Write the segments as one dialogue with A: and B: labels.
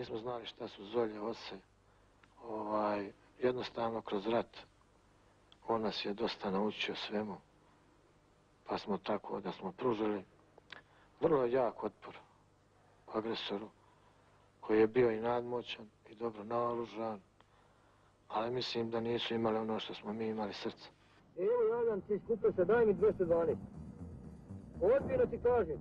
A: nismo znali šta su zolje, ose. Jednostavno kroz rat on nas je dosta naučio svemu. Pa smo tako da smo pružili vrlo jak otpor agresoru koji je bio i nadmoćan i dobro naoružan, ali mislim da nisu imali ono što smo mi imali srca.
B: Evo javljam ti skupe se, daj mi 212. Odbijno ti kažem.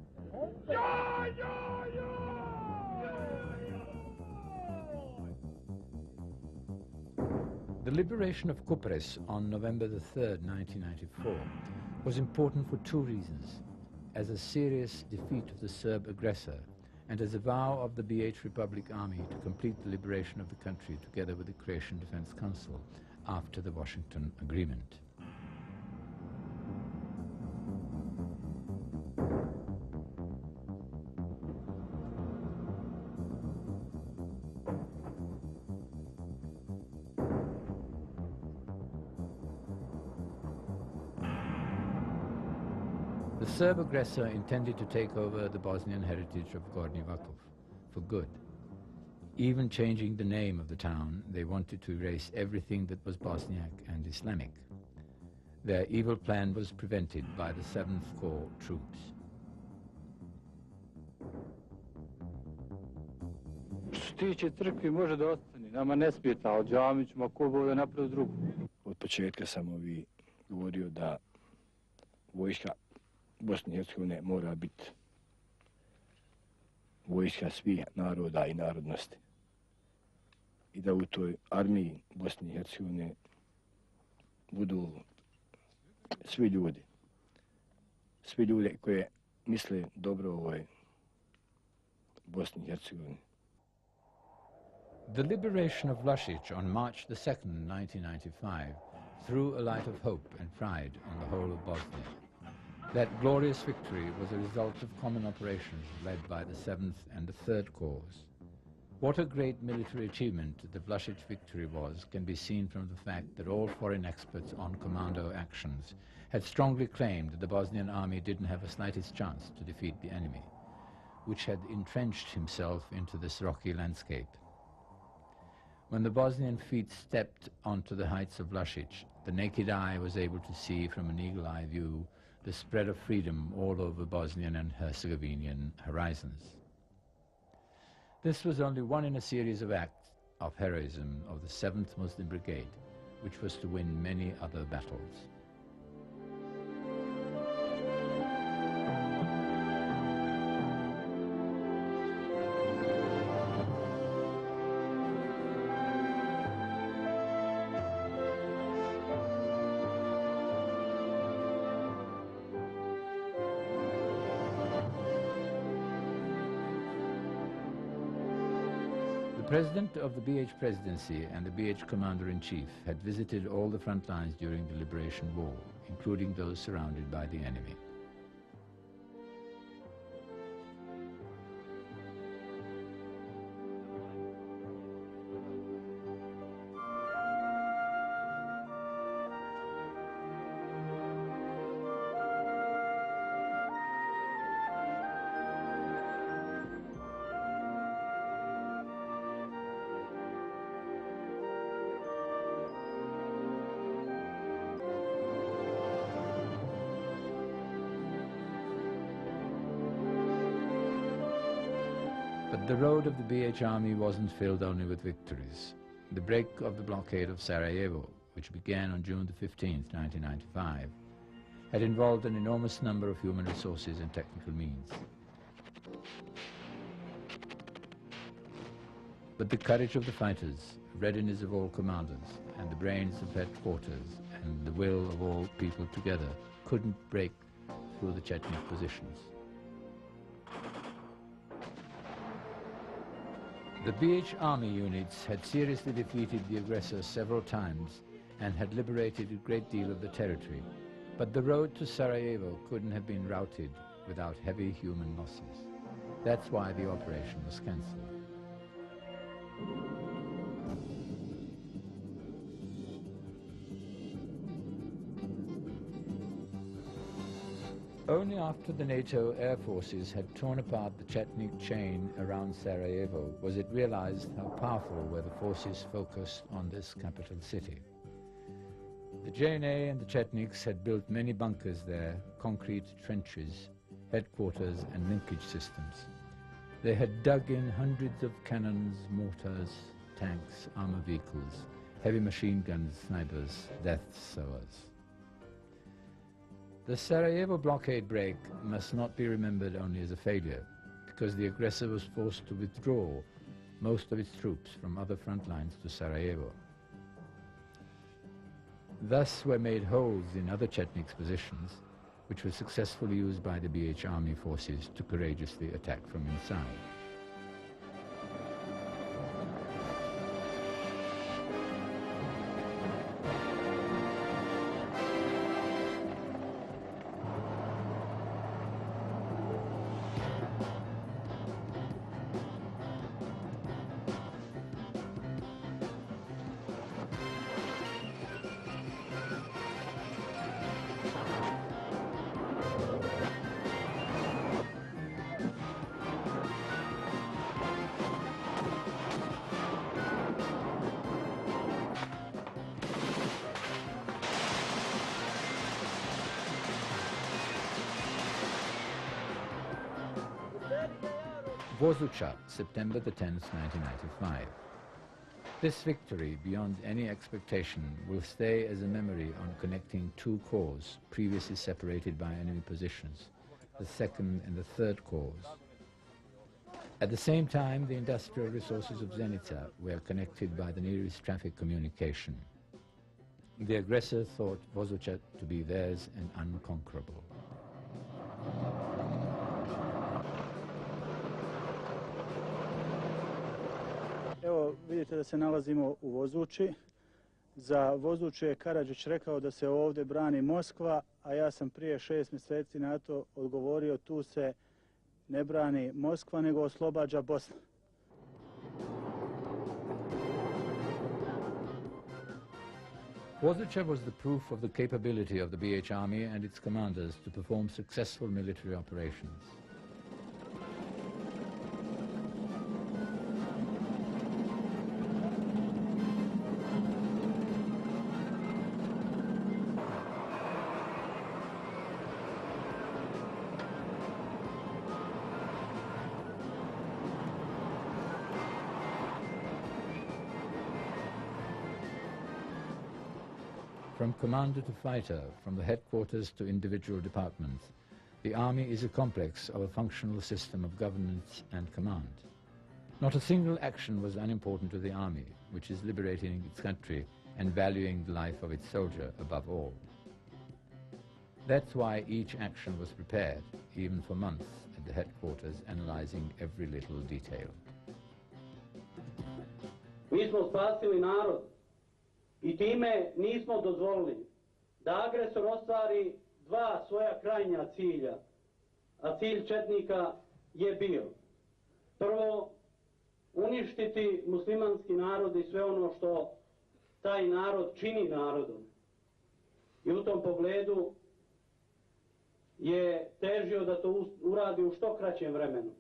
C: The liberation of Kupres on November the 3rd, 1994, was important for two reasons: as a serious defeat of the Serb aggressor and as a vow of the BH Republic Army to complete the liberation of the country together with the Croatian Defense Council after the Washington Agreement. The Serb aggressor intended to take over the Bosnian heritage of Gornji Vakov for good. Even changing the name of the town, they wanted to erase everything that was Bosniak and Islamic. Their evil plan was prevented by the 7th Corps troops.
D: Što se tiče crkvi može da ostane, nama ne smeta, ali džami ćemo ako bude napraviti drugu.
E: Od početka sam govorio da vojska Bosne i Hercegovine mora biti vojska svih naroda i narodnosti. I da u toj armiji Bosne i Hercegovine budu svi ljudi koji misle dobro o ovoj Bosni i Hercegovini.
C: The liberation of Vlašić on March the 2nd, 1995, threw a light of hope and pride on the whole of Bosnia. That glorious victory was a result of common operations led by the 7th and the 3rd Corps. What a great military achievement the Vlašić victory was can be seen from the fact that all foreign experts on commando actions had strongly claimed that the Bosnian army didn't have the slightest chance to defeat the enemy, which had entrenched himself into this rocky landscape. When the Bosnian fleet stepped onto the heights of Vlašić, the naked eye was able to see from an eagle-eye view the spread of freedom all over Bosnian and Herzegovinian horizons. This was only one in a series of acts of heroism of the 7th Muslim Brigade, which was to win many other battles. The President of the BH Presidency and the BH Commander-in-Chief had visited all the front lines during the Liberation War, including those surrounded by the enemy. But the road of the BH Army wasn't filled only with victories. The break of the blockade of Sarajevo, which began on June the 15th, 1995, had involved an enormous number of human resources and technical means. But the courage of the fighters, readiness of all commanders, and the brains of headquarters, and the will of all people together couldn't break through the Chetnik positions. The BH army units had seriously defeated the aggressor several times and had liberated a great deal of the territory, but the road to Sarajevo couldn't have been routed without heavy human losses. That's why the operation was cancelled. Only after the NATO air forces had torn apart the Chetnik chain around Sarajevo was it realized how powerful were the forces focused on this capital city. The JNA and the Chetniks had built many bunkers there, concrete trenches, headquarters and linkage systems. They had dug in hundreds of cannons, mortars, tanks, armored vehicles, heavy machine guns, snipers, death sowers. The Sarajevo blockade break must not be remembered only as a failure, because the aggressor was forced to withdraw most of its troops from other front lines to Sarajevo. Thus were made holes in other Chetniks' positions, which were successfully used by the BH Army forces to courageously attack from inside. Vozucha, September the 10th, 1995. This victory, beyond any expectation, will stay as a memory on connecting two corps previously separated by enemy positions, the 2nd and the 3rd Corps. At the same time, the industrial resources of Zenica were connected by the nearest traffic communication. The aggressor thought Vozucha to be theirs and unconquerable.
F: Evo, vidite da se nalazimo u Vozuči. Za Vozuče je Karadžić rekao da se ovdje brani Moskva, a ja sam prije 6 mjeseci na to odgovorio tu se ne brani Moskva, nego oslobađa Bosna.
C: Vozucha was the proof of the capability of the BH Army and its commanders to perform successful military operations. From commander to fighter, from the headquarters to individual departments, the army is a complex of a functional system of governance and command. Not a single action was unimportant to the army, which is liberating its country and valuing the life of its soldier above all. That's why each action was prepared, even for months, at the headquarters, analyzing every little detail.
G: Mi smo spasili narod i time nismo dozvolili da agresor ostvari dva svoja krajnja cilja, a cilj četnika je bio prvo uništiti muslimanski narod i sve ono što taj narod čini narodom. I u tom pogledu je težio da to uradi u što kraćem vremenu.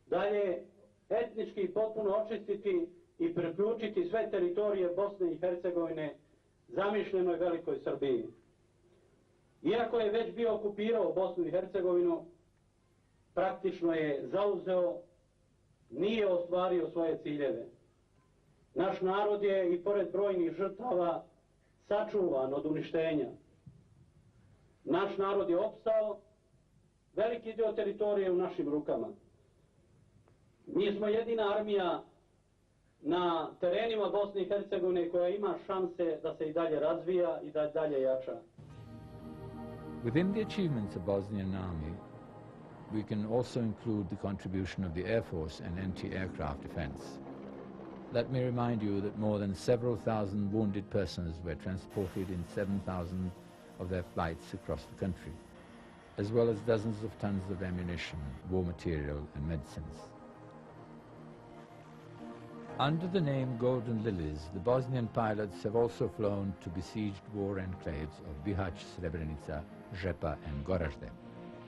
G: Dalje, etnički potpuno očistiti i priključiti sve teritorije Bosne i Hercegovine zamišljenoj Velikoj Srbiji. Iako je već bio okupirao Bosnu i Hercegovinu, praktično je zauzeo, nije ostvario svoje ciljeve. Naš narod je i pored brojnih žrtava sačuvan od uništenja. Naš narod je opstao, veliki dio teritorije u našim rukama. Mi smo jedina armija na terenima Bosne i Hercegovine koja ima šanse da se i dalje razvija i da dalje jača.
C: Within the achievements of Bosnian army, we can also include the contribution of the Air Force and anti-aircraft defense. Let me remind you that more than several thousand wounded persons were transported in 7,000 of their flights across the country, as well as dozens of tons of ammunition, war material and medicines. Under the name Golden Lilies, the Bosnian pilots have also flown to besieged war enclaves of Bihać, Srebrenica, Žepa and Goražde.